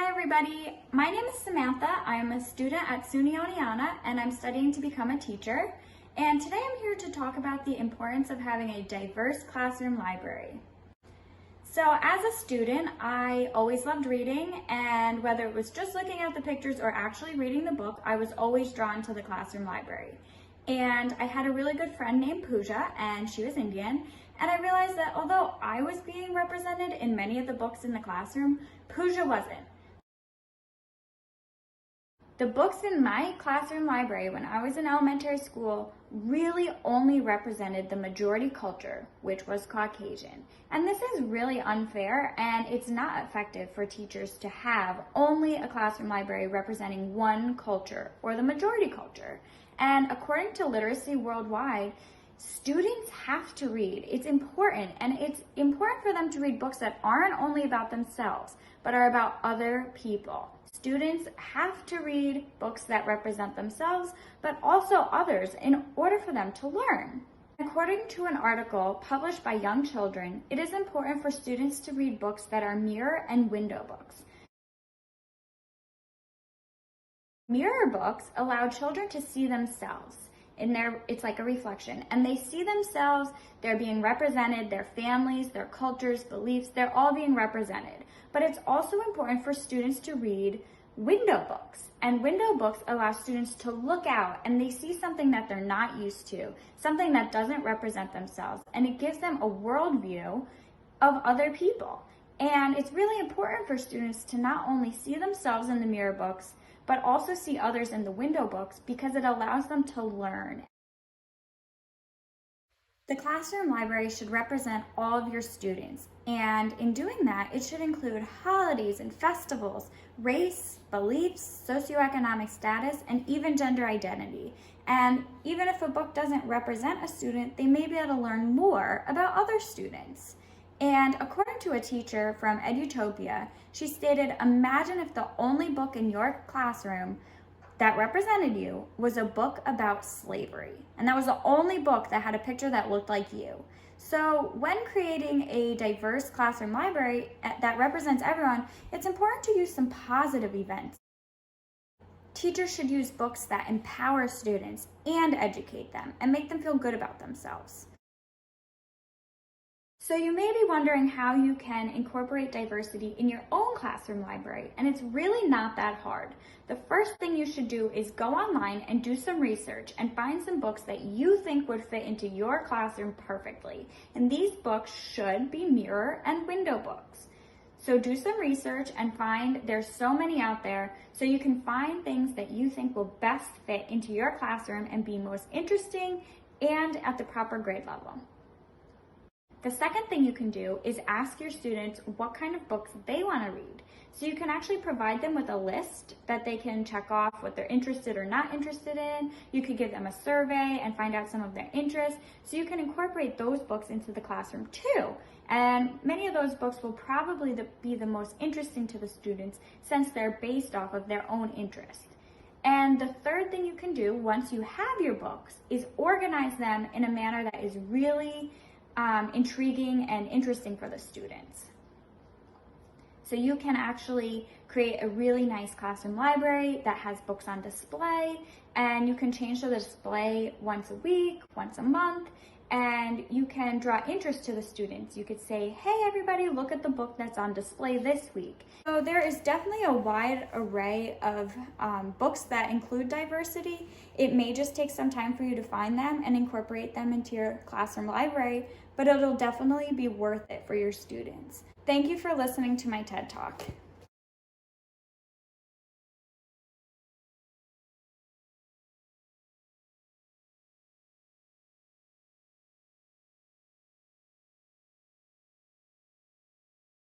Hi everybody, my name is Samantha. I am a student at SUNY Oneonta and I'm studying to become a teacher. And today I'm here to talk about the importance of having a diverse classroom library. So as a student, I always loved reading, and whether it was just looking at the pictures or actually reading the book, I was always drawn to the classroom library. And I had a really good friend named Pooja, and she was Indian, and I realized that although I was being represented in many of the books in the classroom, Pooja wasn't. The books in my classroom library when I was in elementary school really only represented the majority culture, which was Caucasian. And this is really unfair, and it's not effective for teachers to have only a classroom library representing one culture or the majority culture. And according to Literacy Worldwide, students have to read. It's important, and it's important for them to read books that aren't only about themselves, but are about other people. Students have to read books that represent themselves, but also others in order for them to learn. According to an article published by Young Children, it is important for students to read books that are mirror and window books. Mirror books allow children to see themselves. It's like a reflection, and they see themselves, they're being represented, their families, their cultures, beliefs, they're all being represented. But it's also important for students to read window books, and window books allow students to look out and they see something that they're not used to, something that doesn't represent themselves, and it gives them a worldview of other people. And it's really important for students to not only see themselves in the mirror books, but also see others in the window books, because it allows them to learn. The classroom library should represent all of your students, and in doing that, it should include holidays and festivals, race, beliefs, socioeconomic status, and even gender identity. And even if a book doesn't represent a student, they may be able to learn more about other students. And according to a teacher from Edutopia, she stated, imagine if the only book in your classroom that represented you was a book about slavery. And that was the only book that had a picture that looked like you. So when creating a diverse classroom library that represents everyone, it's important to use some positive events. Teachers should use books that empower students and educate them and make them feel good about themselves. So you may be wondering how you can incorporate diversity in your own classroom library, and it's really not that hard. The first thing you should do is go online and do some research and find some books that you think would fit into your classroom perfectly. And these books should be mirror and window books. So do some research and there's so many out there, so you can find things that you think will best fit into your classroom and be most interesting and at the proper grade level. The second thing you can do is ask your students what kind of books they want to read. So you can actually provide them with a list that they can check off what they're interested or not interested in. You could give them a survey and find out some of their interests. So you can incorporate those books into the classroom too. And many of those books will probably be the most interesting to the students since they're based off of their own interest. And the third thing you can do once you have your books is organize them in a manner that is really intriguing and interesting for the students. So you can actually create a really nice classroom library that has books on display, and you can change the display once a week, once a month, and you can draw interest to the students. You could say, hey everybody, look at the book that's on display this week. So there is definitely a wide array of books that include diversity. It may just take some time for you to find them and incorporate them into your classroom library, but it'll definitely be worth it for your students. Thank you for listening to my TED Talk.